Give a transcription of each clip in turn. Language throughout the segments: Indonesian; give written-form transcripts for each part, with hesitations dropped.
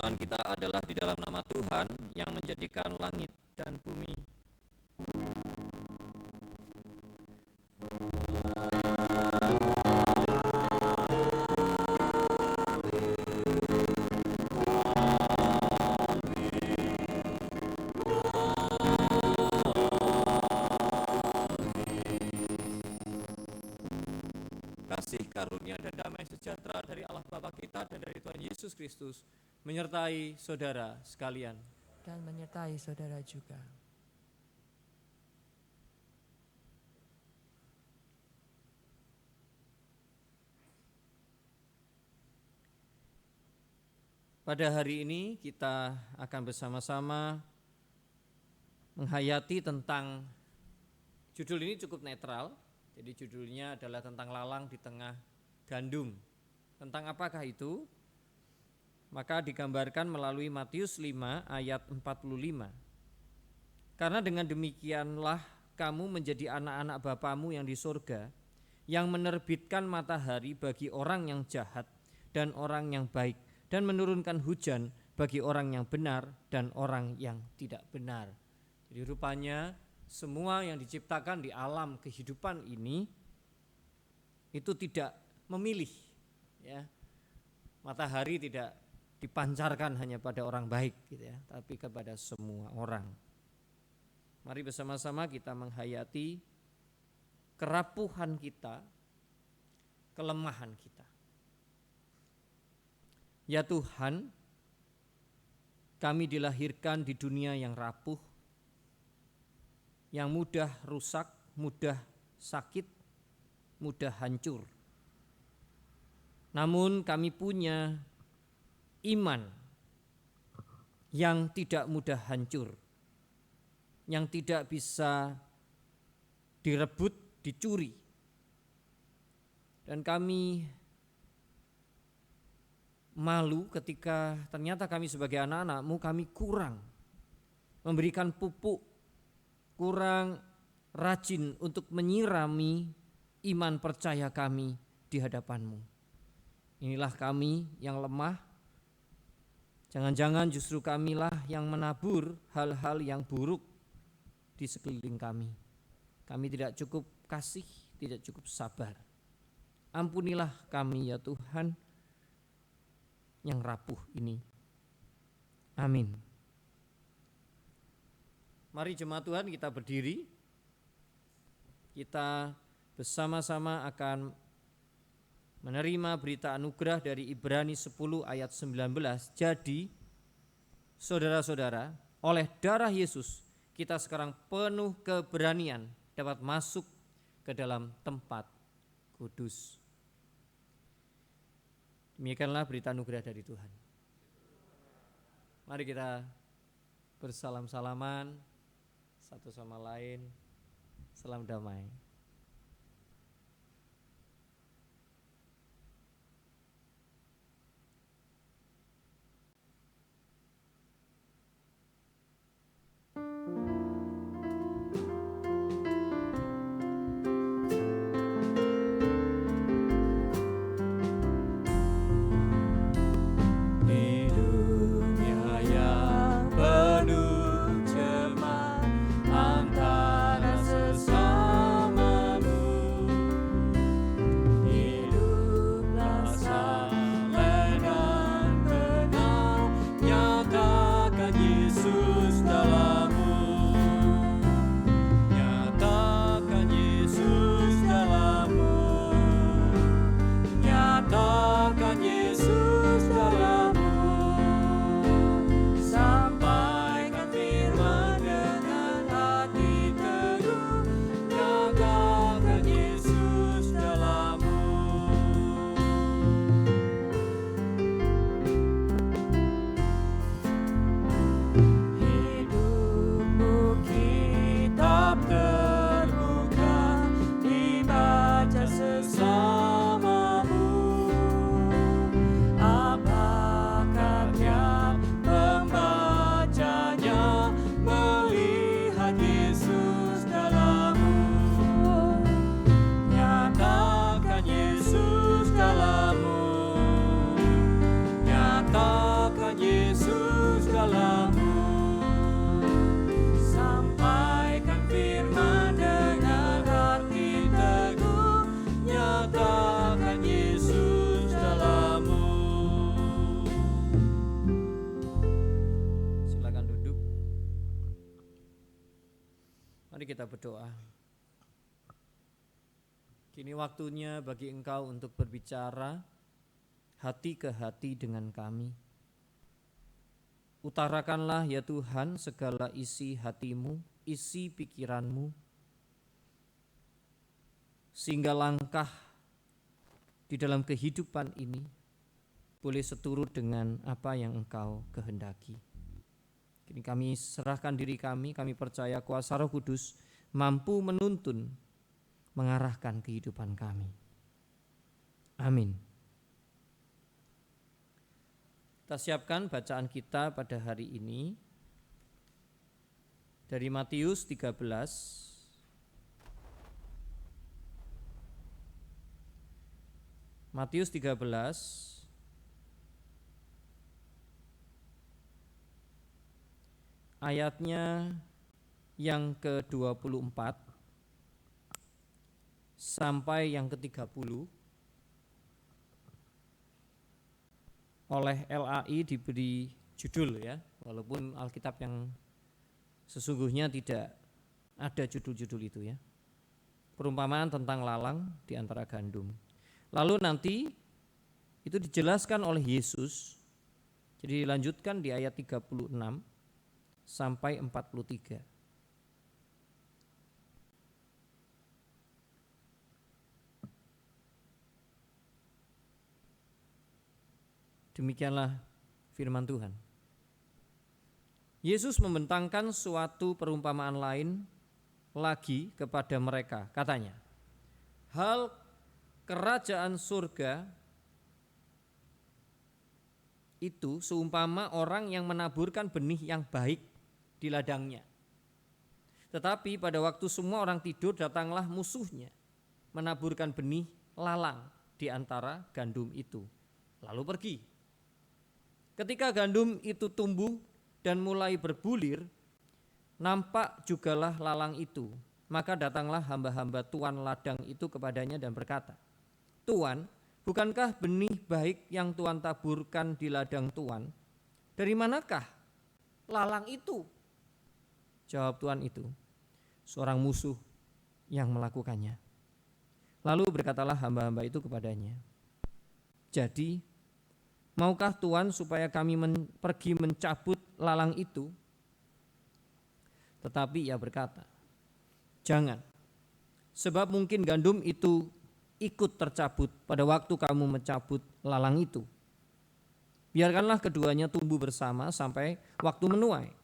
Firman kita adalah di dalam nama Tuhan yang menjadikan langit dan bumi. Kasih karunia dan damai sejahtera dari Allah Bapa kita dan dari Tuhan Yesus Kristus menyertai saudara sekalian. Dan menyertai saudara juga. Pada hari ini kita akan bersama-sama menghayati tentang, judul ini cukup netral. Jadi judulnya adalah tentang lalang di tengah gandum. Tentang apakah itu? Maka digambarkan melalui Matius 5 ayat 45. Karena dengan demikianlah kamu menjadi anak-anak Bapamu yang di surga, yang menerbitkan matahari bagi orang yang jahat dan orang yang baik, dan menurunkan hujan bagi orang yang benar dan orang yang tidak benar. Jadi rupanya semua yang diciptakan di alam kehidupan ini itu tidak memilih, ya. Matahari tidak dipancarkan hanya pada orang baik, gitu ya, tapi kepada semua orang. Mari bersama-sama kita menghayati kerapuhan kita, kelemahan kita. Ya Tuhan, kami dilahirkan di dunia yang rapuh, yang mudah rusak, mudah sakit, mudah hancur. Namun kami punya iman yang tidak mudah hancur, yang tidak bisa direbut, dicuri. Dan kami malu ketika ternyata kami sebagai anak-anak-Mu kami kurang memberikan pupuk, kurang rajin untuk menyirami iman percaya kami di hadapan-Mu. Inilah kami yang lemah. Jangan-jangan justru kamilah yang menabur hal-hal yang buruk di sekeliling kami. Kami tidak cukup kasih, tidak cukup sabar. Ampunilah kami ya Tuhan yang rapuh ini. Amin. Mari jemaat Tuhan kita berdiri. Kita bersama-sama akan menerima berita anugerah dari Ibrani 10 ayat 19. Jadi saudara-saudara, oleh darah Yesus kita sekarang penuh keberanian dapat masuk ke dalam tempat kudus. Demikianlah berita anugerah dari Tuhan. Mari kita bersalam-salaman satu sama lain. Salam damai. Antara sesama kita berdoa. Kini waktunya bagi Engkau untuk berbicara hati ke hati dengan kami. Utarakanlah ya Tuhan segala isi hatimu, isi pikiranmu, sehingga langkah di dalam kehidupan ini boleh seturut dengan apa yang Engkau kehendaki. Kini kami serahkan diri kami percaya kuasa Roh Kudus mampu menuntun, mengarahkan kehidupan kami. Amin. Kita siapkan bacaan kita pada hari ini dari Matius 13 ayatnya yang ke-24 sampai yang ke-30. Oleh LAI diberi judul ya, walaupun Alkitab yang sesungguhnya tidak ada judul-judul itu ya. Perumpamaan tentang lalang di antara gandum. Lalu nanti itu dijelaskan oleh Yesus. Jadi dilanjutkan di ayat 36 sampai 43. Demikianlah firman Tuhan. Yesus membentangkan suatu perumpamaan lain lagi kepada mereka. Katanya, hal kerajaan surga itu seumpama orang yang menaburkan benih yang baik di ladangnya. Tetapi pada waktu semua orang tidur, datanglah musuhnya menaburkan benih lalang di antara gandum itu, lalu pergi. Ketika gandum itu tumbuh dan mulai berbulir, nampak jugalah lalang itu. Maka datanglah hamba-hamba tuan ladang itu kepadanya dan berkata, Tuan, bukankah benih baik yang Tuan taburkan di ladang Tuan? Dari manakah lalang itu? Jawab tuan itu, seorang musuh yang melakukannya. Lalu berkatalah hamba-hamba itu kepadanya, jadi maukah Tuan supaya kami pergi mencabut lalang itu? Tetapi ia berkata, jangan, sebab mungkin gandum itu ikut tercabut pada waktu kamu mencabut lalang itu. Biarkanlah keduanya tumbuh bersama sampai waktu menuai.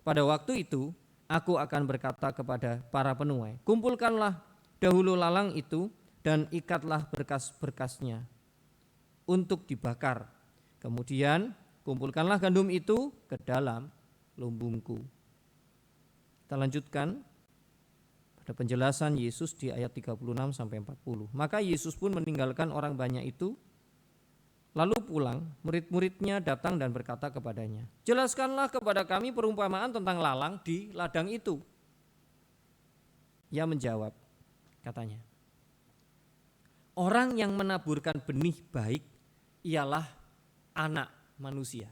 Pada waktu itu aku akan berkata kepada para penuai, kumpulkanlah dahulu lalang itu dan ikatlah berkas-berkasnya untuk dibakar. Kemudian kumpulkanlah gandum itu ke dalam lumbungku. Kita lanjutkan pada penjelasan Yesus di ayat 36 sampai 40. Maka Yesus pun meninggalkan orang banyak itu, lalu pulang. Murid-muridnya datang dan berkata kepadanya, jelaskanlah kepada kami perumpamaan tentang lalang di ladang itu. Ia menjawab, katanya, orang yang menaburkan benih baik ialah anak manusia,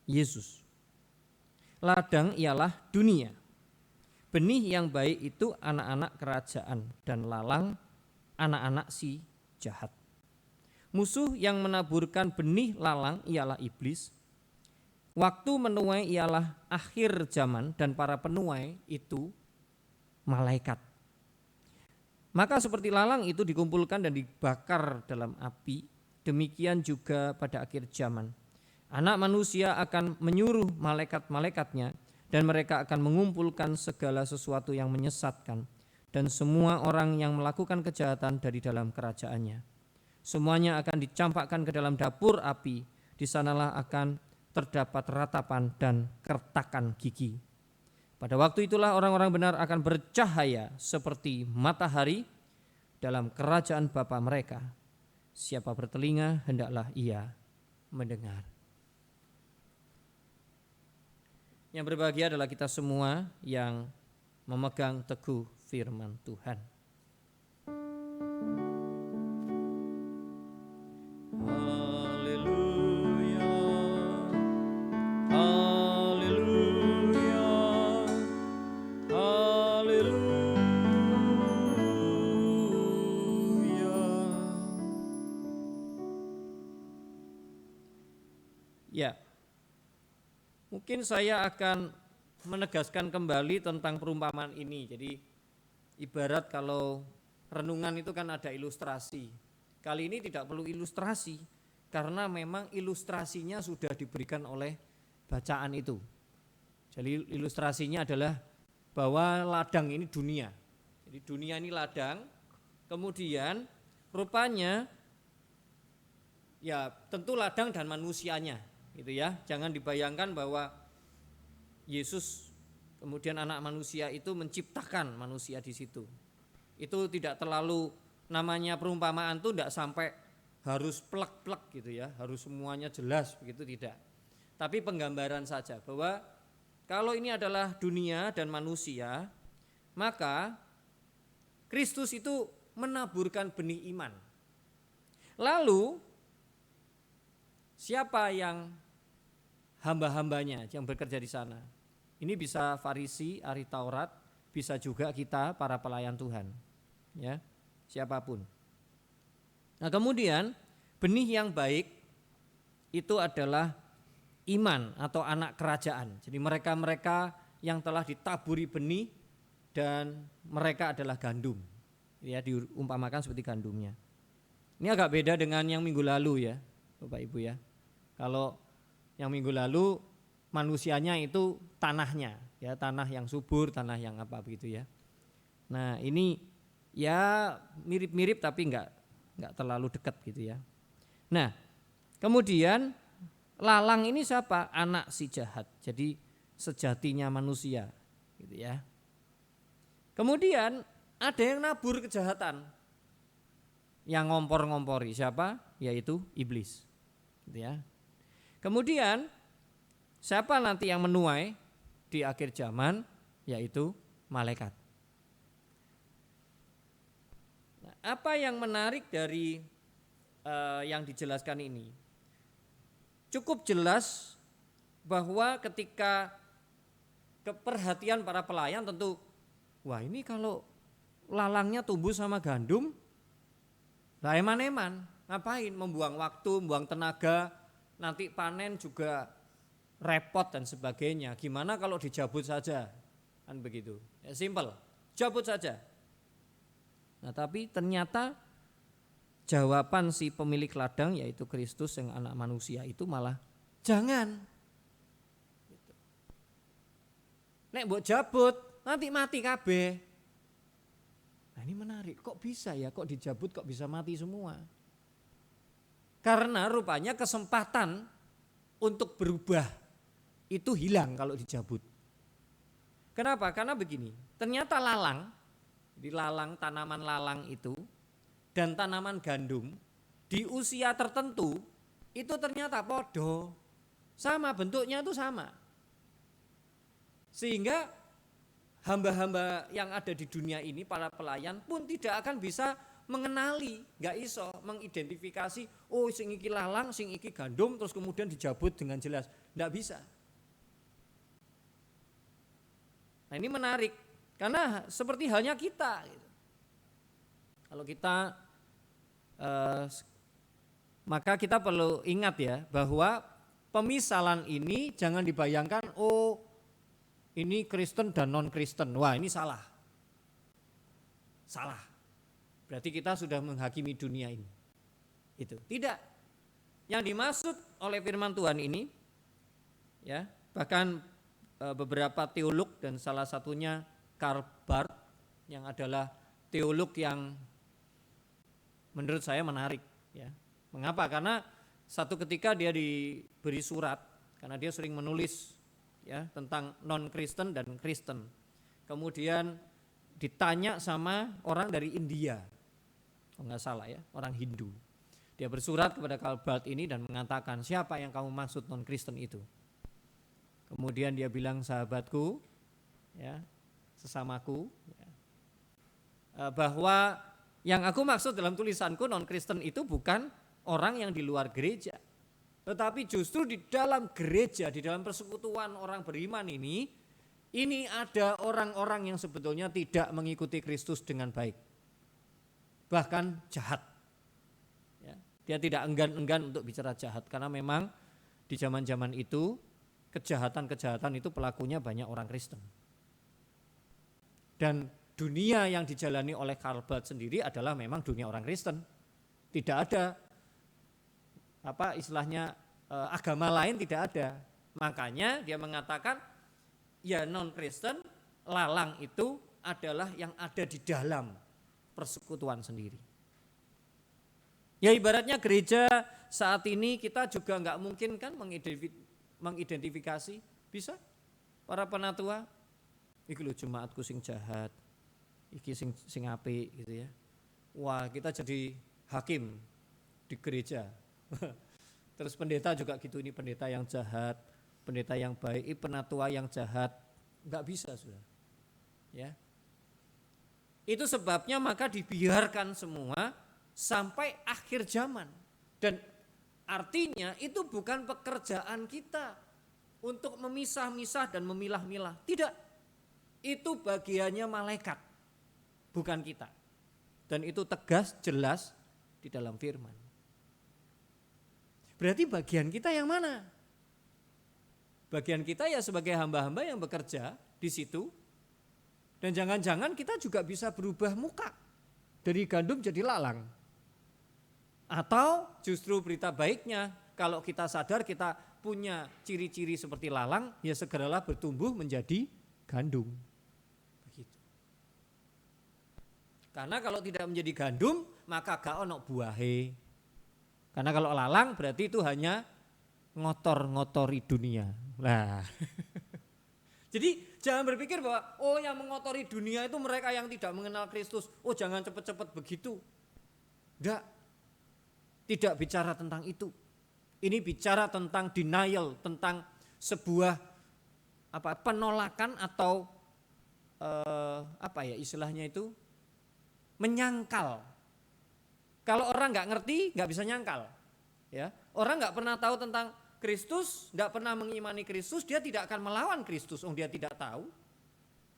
Yesus. Ladang ialah dunia. Benih yang baik itu anak-anak kerajaan, dan lalang anak-anak si jahat. Musuh yang menaburkan benih lalang ialah iblis. Waktu menuai ialah akhir zaman, dan para penuai itu malaikat. Maka seperti lalang itu dikumpulkan dan dibakar dalam api, demikian juga pada akhir zaman. Anak manusia akan menyuruh malaikat-malaikatnya, dan mereka akan mengumpulkan segala sesuatu yang menyesatkan dan semua orang yang melakukan kejahatan dari dalam kerajaannya. Semuanya akan dicampakkan ke dalam dapur api. Di sanalah akan terdapat ratapan dan kertakan gigi. Pada waktu itulah orang-orang benar akan bercahaya seperti matahari dalam kerajaan Bapa mereka. Siapa bertelinga, hendaklah ia mendengar. Yang berbahagia adalah kita semua yang memegang teguh firman Tuhan. Haleluya, haleluya, haleluya. Ya, mungkin saya akan menegaskan kembali tentang perumpamaan ini. Jadi ibarat kalau renungan itu kan ada ilustrasi. Kali ini tidak perlu ilustrasi karena memang ilustrasinya sudah diberikan oleh bacaan itu. Jadi ilustrasinya adalah bahwa ladang ini dunia. Jadi dunia ini ladang, kemudian rupanya ya tentu ladang dan manusianya, gitu ya. Jangan dibayangkan bahwa Yesus kemudian anak manusia itu menciptakan manusia di situ. Itu tidak terlalu, namanya perumpamaan itu tidak sampai harus plek-plek gitu ya, harus semuanya jelas begitu, tidak. Tapi penggambaran saja bahwa kalau ini adalah dunia dan manusia, maka Kristus itu menaburkan benih iman. Lalu siapa yang hamba-hambanya yang bekerja di sana? Ini bisa Farisi, ahli Taurat, bisa juga kita para pelayan Tuhan, ya, siapapun. Nah, kemudian benih yang baik itu adalah iman atau anak kerajaan. Jadi mereka-mereka yang telah ditaburi benih dan mereka adalah gandum. Ya, diumpamakan seperti gandumnya. Ini agak beda dengan yang minggu lalu ya, Bapak Ibu ya. Kalau yang minggu lalu manusianya itu tanahnya, ya, tanah yang subur, tanah yang apa begitu ya. Nah, ini ya mirip-mirip tapi enggak terlalu dekat gitu ya. Nah, kemudian lalang ini siapa? Anak si jahat. Jadi sejatinya manusia gitu ya. Kemudian ada yang nabur kejahatan. Yang ngompor-ngompori siapa? Yaitu iblis. Gitu ya. Kemudian siapa nanti yang menuai di akhir zaman? Yaitu malaikat. Nah, apa yang menarik dari yang dijelaskan ini? Cukup jelas bahwa ketika keperhatian para pelayan tentu, wah ini kalau lalangnya tumbuh sama gandum, lah eman-eman, ngapain membuang waktu, membuang tenaga, nanti panen juga repot dan sebagainya. Gimana kalau dijabut saja, kan begitu, ya simple, jabut saja. Nah tapi ternyata jawaban si pemilik ladang yaitu Kristus yang anak manusia itu malah jangan. Nek mbok jabut nanti mati kabeh. Nah ini menarik, kok bisa ya, kok dijabut kok bisa mati semua. Karena rupanya kesempatan untuk berubah itu hilang kalau dijabut. Kenapa? Karena begini, ternyata lalang, di lalang, tanaman lalang itu dan tanaman gandum di usia tertentu itu ternyata podo, sama bentuknya itu sama. Sehingga hamba-hamba yang ada di dunia ini, para pelayan pun tidak akan bisa mengenali, gak iso mengidentifikasi, oh sing iki lalang, sing iki gandum, terus kemudian dijabut dengan jelas, gak bisa. Nah ini menarik, karena seperti halnya kita. Kalau kita, maka kita perlu ingat ya, bahwa pemisalan ini jangan dibayangkan, oh ini Kristen dan non-Kristen, wah ini salah. Salah. Berarti kita sudah menghakimi dunia ini. Itu tidak. Yang dimaksud oleh firman Tuhan ini, ya, bahkan beberapa teolog dan salah satunya Karl Barth yang adalah teolog yang menurut saya menarik. Ya. Mengapa? Karena satu ketika dia diberi surat, karena dia sering menulis ya tentang non-Kristen dan Kristen. Kemudian ditanya sama orang dari India, kalau nggak salah ya, orang Hindu. Dia bersurat kepada Karl Barth ini dan mengatakan, siapa yang kamu maksud non-Kristen itu? Kemudian dia bilang, sahabatku, ya, sesamaku, ya, bahwa yang aku maksud dalam tulisanku non-Kristen itu bukan orang yang di luar gereja, tetapi justru di dalam gereja, di dalam persekutuan orang beriman ini ada orang-orang yang sebetulnya tidak mengikuti Kristus dengan baik, bahkan jahat. Ya, dia tidak enggan-enggan untuk bicara jahat, karena memang Di zaman-zaman itu kejahatan-kejahatan itu pelakunya banyak orang Kristen. Dan dunia yang dijalani oleh Karl Barth sendiri adalah memang dunia orang Kristen. Tidak ada agama lain, tidak ada. Makanya dia mengatakan ya non-Kristen, lalang itu adalah yang ada di dalam persekutuan sendiri. Ya ibaratnya gereja saat ini kita juga nggak mungkin kan mengidentifikasi, bisa para penatua, iki lho jemaatku sing jahat, iki sing apik gitu ya. Wah kita jadi hakim di gereja. Terus pendeta juga gitu, ini pendeta yang jahat, pendeta yang baik, penatua yang jahat, nggak bisa sudah. Ya, itu sebabnya maka dibiarkan semua sampai akhir zaman. Dan artinya itu bukan pekerjaan kita untuk memisah-misah dan memilah-milah. Tidak, itu bagiannya malaikat, bukan kita. Dan itu tegas, jelas di dalam firman. Berarti bagian kita yang mana? Bagian kita ya sebagai hamba-hamba yang bekerja di situ. Dan jangan-jangan kita juga bisa berubah muka dari gandum jadi lalang. Atau justru berita baiknya, kalau kita sadar kita punya ciri-ciri seperti lalang, ya segeralah bertumbuh menjadi gandum. Begitu. Karena kalau tidak menjadi gandum, maka gak ono buahe. Karena kalau lalang berarti itu hanya ngotor-ngotori dunia. Nah, jadi jangan berpikir bahwa yang mengotori dunia itu mereka yang tidak mengenal Kristus. Jangan cepat-cepat begitu. Tidak bicara tentang itu. Ini bicara tentang denial, tentang sebuah penolakan atau istilahnya itu menyangkal. Kalau orang nggak ngerti, nggak bisa nyangkal. Ya, orang nggak pernah tahu tentang Kristus, nggak pernah mengimani Kristus, dia tidak akan melawan Kristus. Dia tidak tahu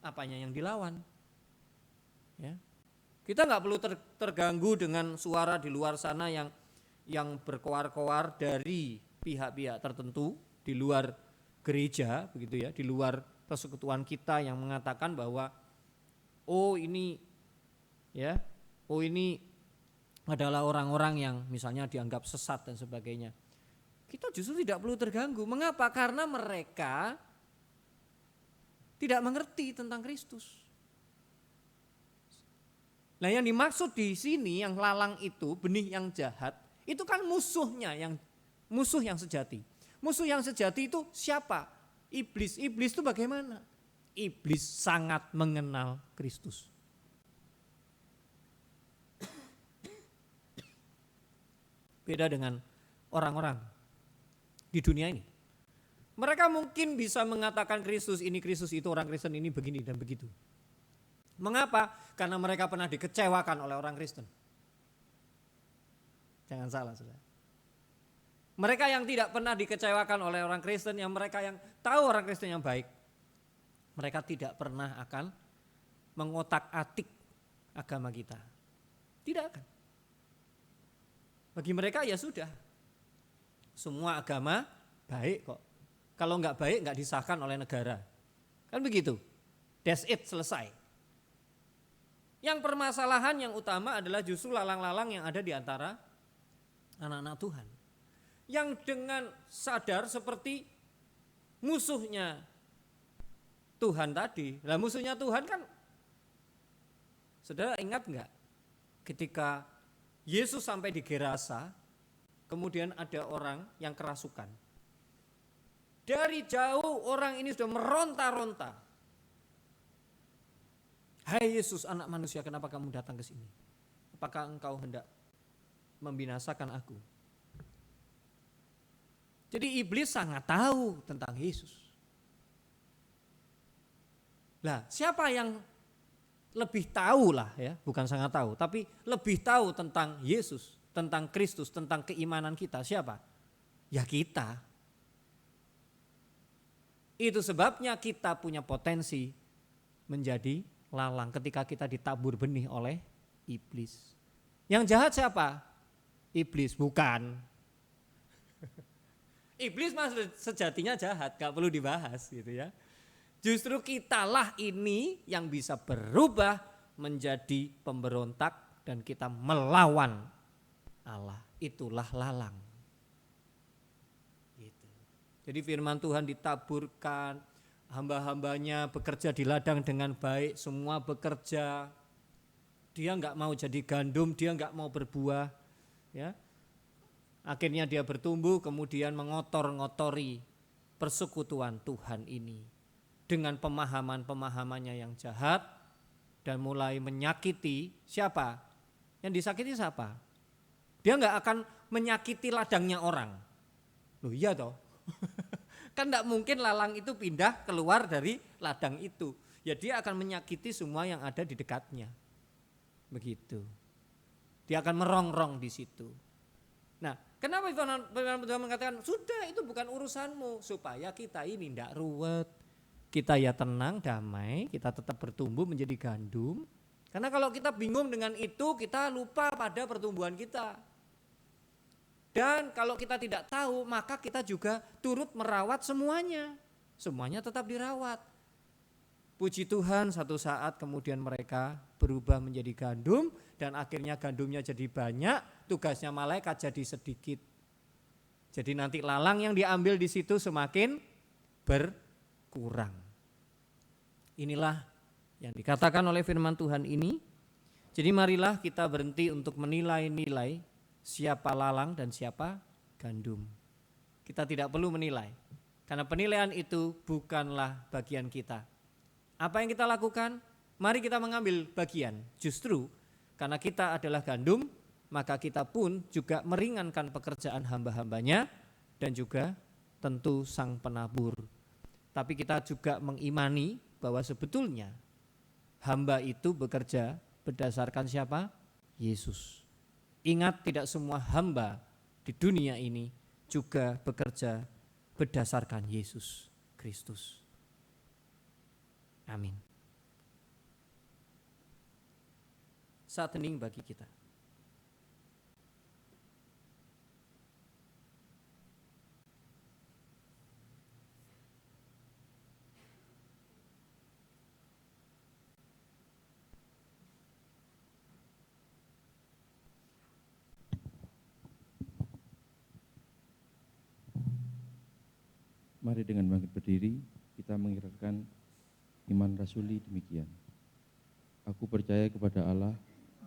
apanya yang dilawan. Ya, kita nggak perlu terganggu dengan suara di luar sana yang berkoar-koar dari pihak-pihak tertentu di luar gereja, begitu ya, di luar persekutuan kita yang mengatakan bahwa ini adalah orang-orang yang misalnya dianggap sesat dan sebagainya. Kita justru tidak perlu terganggu. Mengapa? Karena mereka tidak mengerti tentang Kristus. Nah, yang dimaksud di sini yang lalang itu, benih yang jahat, itu kan musuh yang sejati. Musuh yang sejati itu siapa? Iblis. Iblis itu bagaimana? Iblis sangat mengenal Kristus. Beda dengan orang-orang di dunia ini. Mereka mungkin bisa mengatakan Kristus ini, Kristus itu, orang Kristen ini begini dan begitu. Mengapa? Karena mereka pernah dikecewakan oleh orang Kristen. Jangan salah, saudara. Mereka yang tidak pernah dikecewakan oleh orang Kristen, yang mereka yang tahu orang Kristen yang baik, mereka tidak pernah akan mengotak-atik agama kita. Tidak akan. Bagi mereka ya sudah, semua agama baik kok. Kalau enggak baik enggak disahkan oleh negara. Kan begitu. That's it, selesai. Yang permasalahan yang utama adalah justru lalang-lalang yang ada di antara anak-anak Tuhan. Yang dengan sadar seperti musuhnya Tuhan tadi. Lah musuhnya Tuhan kan, saudara ingat enggak ketika Yesus sampai di Gerasa, kemudian ada orang yang kerasukan. Dari jauh orang ini sudah meronta-ronta. Hai Yesus, anak manusia, kenapa kamu datang ke sini? Apakah engkau hendak membinasakan aku? Jadi iblis sangat tahu tentang Yesus. Lah, siapa yang lebih tahu lah ya, bukan sangat tahu, tapi lebih tahu tentang Yesus, tentang Kristus, tentang keimanan kita, siapa? Ya kita. Itu sebabnya kita punya potensi menjadi lalang ketika kita ditabur benih oleh iblis. Yang jahat siapa? Iblis, bukan. Iblis mas sejatinya jahat, gak perlu dibahas gitu ya. Justru kitalah ini yang bisa berubah menjadi pemberontak dan kita melawan Allah. Itulah lalang. Gitu. Jadi firman Tuhan ditaburkan, hamba-hambanya bekerja di ladang dengan baik, semua bekerja. Dia nggak mau jadi gandum, dia nggak mau berbuah, ya. Akhirnya dia bertumbuh, kemudian mengotor-ngotori persekutuan Tuhan ini dengan pemahaman-pemahamannya yang jahat dan mulai menyakiti siapa? Yang disakiti siapa? Dia nggak akan menyakiti ladangnya orang. Loh iya toh. Kan enggak mungkin lalang itu pindah keluar dari ladang itu. Ya dia akan menyakiti semua yang ada di dekatnya. Begitu. Dia akan merongrong di situ. Nah, kenapa firman Tuhan mengatakan sudah itu bukan urusanmu, supaya kita ini tidak ruwet. Kita ya tenang, damai, kita tetap bertumbuh menjadi gandum. Karena kalau kita bingung dengan itu, kita lupa pada pertumbuhan kita. Dan kalau kita tidak tahu, maka kita juga turut merawat semuanya. Semuanya tetap dirawat. Puji Tuhan, satu saat kemudian mereka berubah menjadi gandum dan akhirnya gandumnya jadi banyak, tugasnya malaikat jadi sedikit. Jadi nanti lalang yang diambil di situ semakin berkurang. Inilah yang dikatakan oleh firman Tuhan ini. Jadi marilah kita berhenti untuk menilai-nilai siapa lalang dan siapa gandum. Kita tidak perlu menilai, karena penilaian itu bukanlah bagian kita. Apa yang kita lakukan? Mari kita mengambil bagian. Justru karena kita adalah gandum, maka kita pun juga meringankan pekerjaan hamba-hambanya dan juga tentu sang penabur. Tapi kita juga mengimani bahwa sebetulnya hamba itu bekerja berdasarkan siapa? Yesus. Ingat, tidak semua hamba di dunia ini juga bekerja berdasarkan Yesus Kristus. Amin. Saat hening bagi kita. Mari dengan bangkit berdiri, kita mengikrarkan iman rasuli demikian. Aku percaya kepada Allah,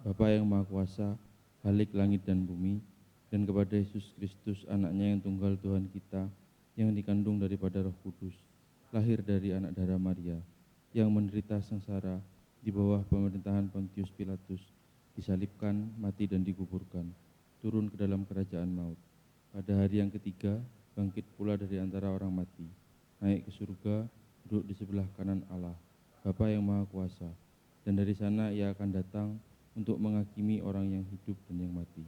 Bapa yang Maha Kuasa, Khalik langit dan bumi, dan kepada Yesus Kristus, anaknya yang tunggal Tuhan kita, yang dikandung daripada Roh Kudus, lahir dari anak darah Maria, yang menderita sengsara di bawah pemerintahan Pontius Pilatus, disalibkan, mati dan dikuburkan, turun ke dalam kerajaan maut. Pada hari yang ketiga, bangkit pula dari antara orang mati, naik ke surga, duduk di sebelah kanan Allah, Bapa yang Maha Kuasa, dan dari sana ia akan datang untuk menghakimi orang yang hidup dan yang mati.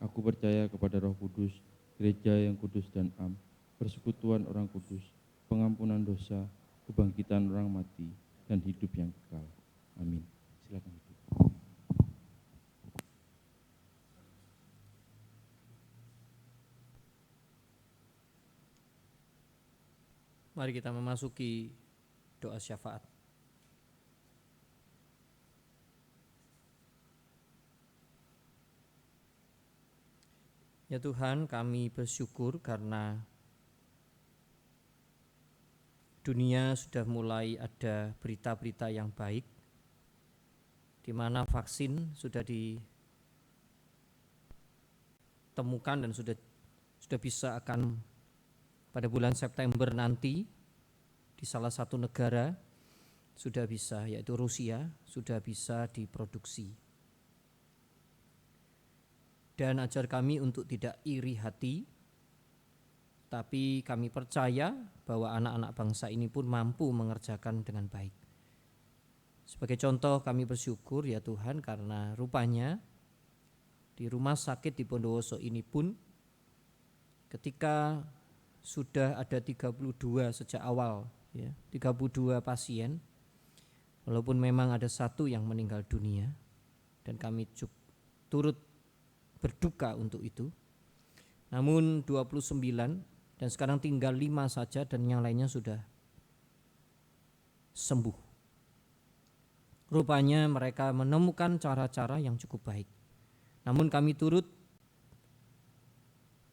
Aku percaya kepada Roh Kudus, gereja yang kudus dan am, persekutuan orang kudus, pengampunan dosa, kebangkitan orang mati, dan hidup yang kekal. Amin. Silakan duduk. Mari kita memasuki doa syafaat. Ya Tuhan, kami bersyukur karena dunia sudah mulai ada berita-berita yang baik, di mana vaksin sudah ditemukan dan sudah bisa akan pada bulan September nanti di salah satu negara sudah bisa, yaitu Rusia, sudah bisa diproduksi. Dan ajar kami untuk tidak iri hati, tapi kami percaya bahwa anak-anak bangsa ini pun mampu mengerjakan dengan baik. Sebagai contoh, kami bersyukur ya Tuhan, karena rupanya di rumah sakit di Bondowoso ini pun ketika sudah ada 32 sejak awal, ya, 32 pasien, walaupun memang ada satu yang meninggal dunia, dan kami turut berduka untuk itu. Namun 29 dan sekarang tinggal 5 saja dan yang lainnya sudah sembuh. Rupanya mereka menemukan cara-cara yang cukup baik. Namun kami turut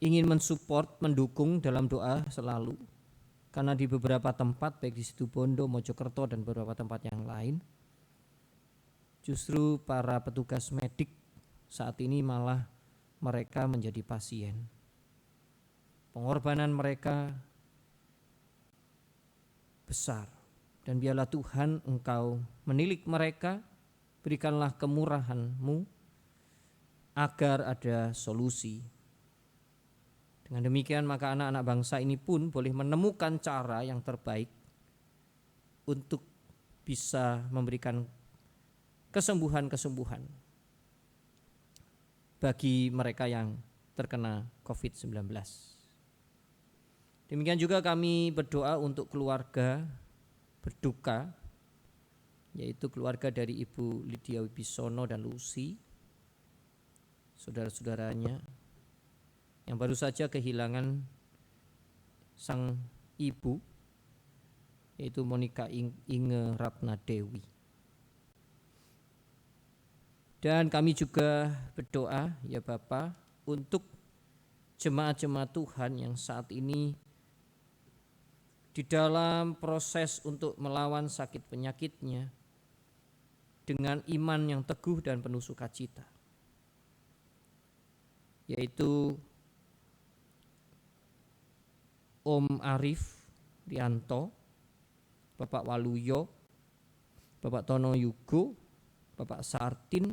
ingin mensupport, mendukung dalam doa selalu. Karena di beberapa tempat, baik di Situbondo, Mojokerto, dan beberapa tempat yang lain, justru para petugas medik saat ini malah mereka menjadi pasien. Pengorbanan mereka besar. Dan biarlah Tuhan Engkau menilik mereka, berikanlah kemurahan-Mu agar ada solusi. Dengan demikian maka anak-anak bangsa ini pun boleh menemukan cara yang terbaik untuk bisa memberikan kesembuhan-kesembuhan bagi mereka yang terkena COVID-19. Demikian juga kami berdoa untuk keluarga berduka, yaitu keluarga dari Ibu Lydia Wibisono dan Lucy, saudara-saudaranya yang baru saja kehilangan sang ibu, yaitu Monica Inge Ratna Dewi. Dan kami juga berdoa ya Bapa untuk jemaat-jemaat Tuhan yang saat ini di dalam proses untuk melawan sakit penyakitnya dengan iman yang teguh dan penuh sukacita, yaitu Om Arif Rianto, Bapak Waluyo, Bapak Tono Yugo, Bapak Sartin,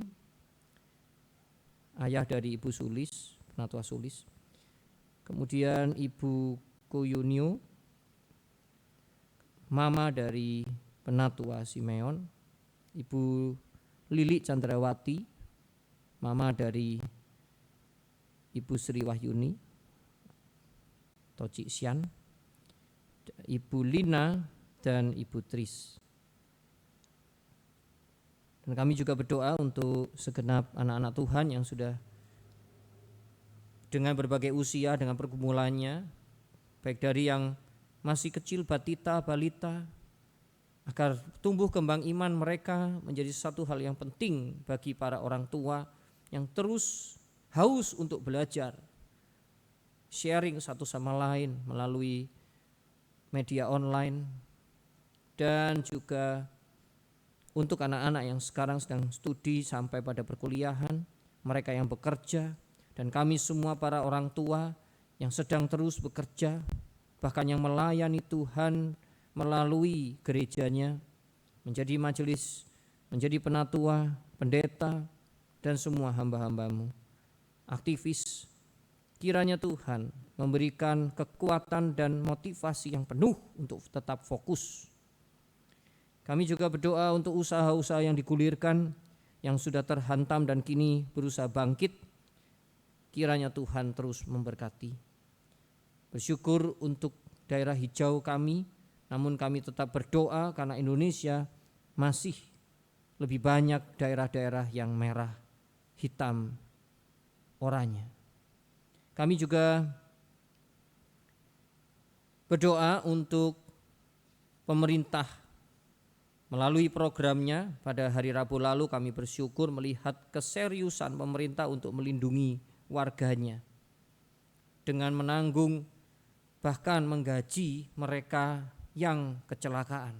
ayah dari Ibu Sulis, Penatua Sulis, kemudian Ibu Kuyunio, Mama dari Penatua Simeon, Ibu Lili Chandrawati, Mama dari Ibu Sri Wahyuni, Toci Sian, Ibu Lina, dan Ibu Tris. Dan kami juga berdoa untuk segenap anak-anak Tuhan yang sudah dengan berbagai usia, dengan pergumulannya, baik dari yang masih kecil, batita, balita, agar tumbuh kembang iman mereka menjadi satu hal yang penting bagi para orang tua yang terus haus untuk belajar, sharing satu sama lain melalui media online, dan juga untuk anak-anak yang sekarang sedang studi sampai pada perkuliahan, mereka yang bekerja, dan kami semua para orang tua yang sedang terus bekerja, bahkan yang melayani Tuhan melalui gerejanya, menjadi majelis, menjadi penatua, pendeta, dan semua hamba-hamba-Mu, aktivis. Kiranya Tuhan memberikan kekuatan dan motivasi yang penuh untuk tetap fokus. Kami juga berdoa untuk usaha-usaha yang digulirkan, yang sudah terhantam dan kini berusaha bangkit. Kiranya Tuhan terus memberkati. Bersyukur untuk daerah hijau kami, namun kami tetap berdoa karena Indonesia masih lebih banyak daerah-daerah yang merah, hitam, oranye. Kami juga berdoa untuk pemerintah melalui programnya. Pada hari Rabu lalu kami bersyukur melihat keseriusan pemerintah untuk melindungi warganya dengan menanggung bahkan menggaji mereka yang kecelakaan,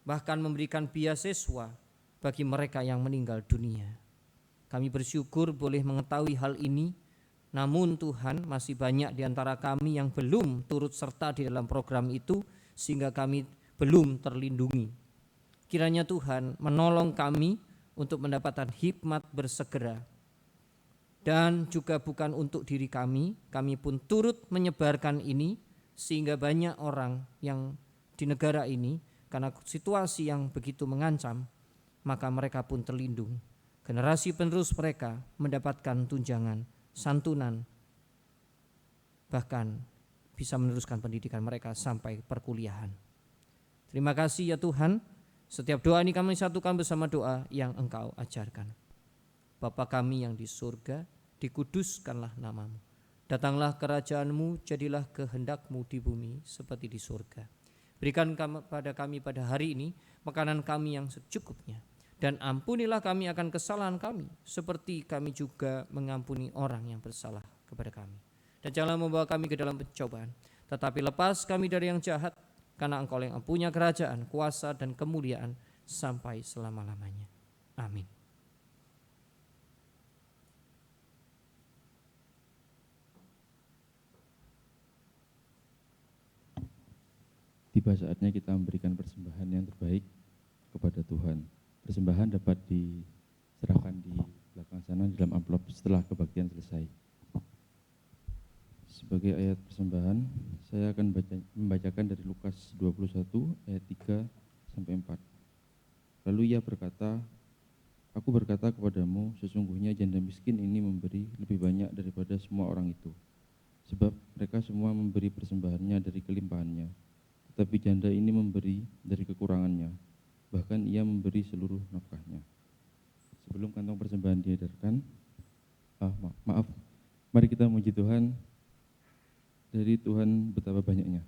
bahkan memberikan beasiswa bagi mereka yang meninggal dunia. Kami bersyukur boleh mengetahui hal ini, namun Tuhan masih banyak di antara kami yang belum turut serta di dalam program itu sehingga kami belum terlindungi. Kiranya Tuhan menolong kami untuk mendapatkan hikmat bersegera. Dan juga bukan untuk diri kami pun turut menyebarkan ini sehingga banyak orang yang di negara ini karena situasi yang begitu mengancam, maka mereka pun terlindung. Generasi penerus mereka mendapatkan tunjangan, santunan, bahkan bisa meneruskan pendidikan mereka sampai perkuliahan. Terima kasih ya Tuhan, setiap doa ini kami satukan bersama doa yang Engkau ajarkan. Bapa kami yang di surga, dikuduskanlah namamu. Datanglah kerajaan-Mu, jadilah kehendak-Mu di bumi seperti di surga. Berikan kepada kami pada hari ini makanan kami yang secukupnya. Dan ampunilah kami akan kesalahan kami, seperti kami juga mengampuni orang yang bersalah kepada kami. Dan janganlah membawa kami ke dalam pencobaan, tetapi lepas kami dari yang jahat, karena Engkau yang punya kerajaan, kuasa, dan kemuliaan sampai selama-lamanya. Amin. Tiba saatnya kita memberikan persembahan yang terbaik kepada Tuhan. Persembahan dapat diserahkan di belakang sana di dalam amplop setelah kebaktian selesai. Sebagai ayat persembahan, saya akan membacakan dari Lukas 21 ayat 3 sampai 4. Lalu ia berkata, "Aku berkata kepadamu, sesungguhnya janda miskin ini memberi lebih banyak daripada semua orang itu. Sebab mereka semua memberi persembahannya dari kelimpahannya. Tetapi janda ini memberi dari kekurangannya, bahkan ia memberi seluruh nafkahnya." Sebelum kantong persembahan diedarkan, mari kita memuji Tuhan. Dari Tuhan betapa banyaknya.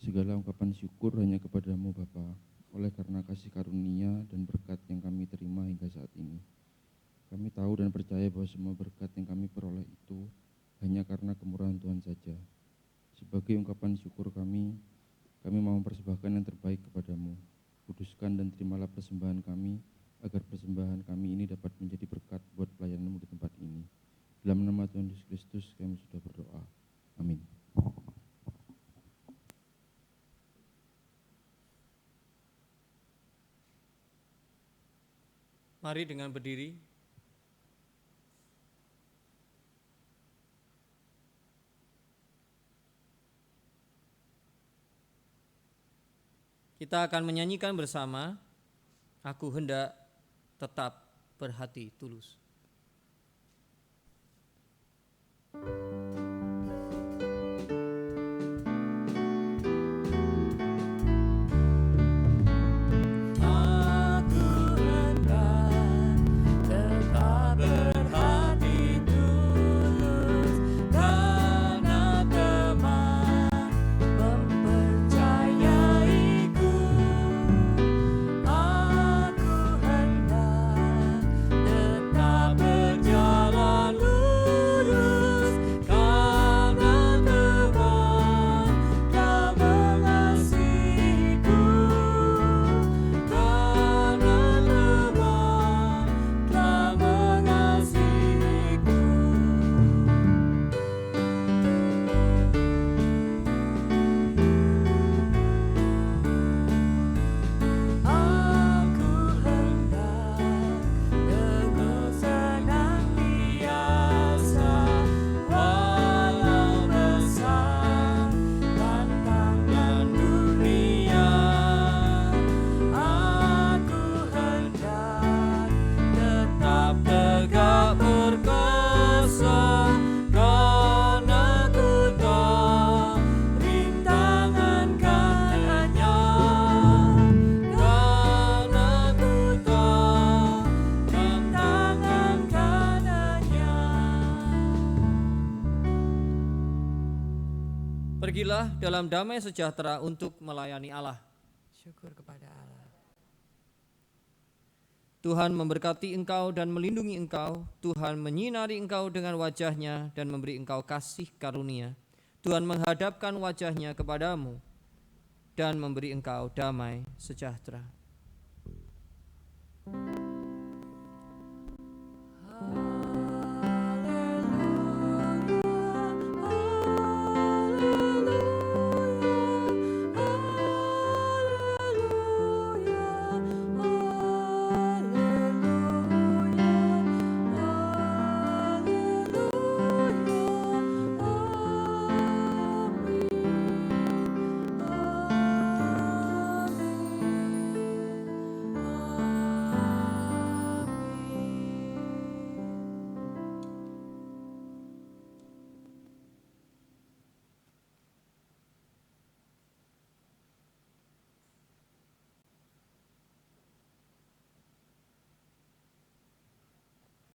Segala ungkapan syukur hanya kepadamu Bapa, oleh karena kasih karunia dan berkat yang kami terima hingga saat ini. Kami tahu dan percaya bahwa semua berkat yang kami peroleh itu hanya karena kemurahan Tuhan saja. Sebagai ungkapan syukur kami mau mempersembahkan yang terbaik kepadamu. Kuduskan dan terimalah persembahan kami, agar persembahan kami ini dapat menjadi berkat buat pelayananmu di tempat ini. Dalam nama Tuhan Yesus Kristus kami sudah berdoa. Amin. Mari dengan berdiri. Kita akan menyanyikan bersama, "Aku hendak tetap berhati tulus." Aku hendak tetap Pergilah dalam damai sejahtera untuk melayani Allah. Syukur kepada Allah. Tuhan memberkati engkau dan melindungi engkau. Tuhan menyinari engkau dengan wajah-Nya dan memberi engkau kasih karunia. Tuhan menghadapkan wajah-Nya kepadamu dan memberi engkau damai sejahtera.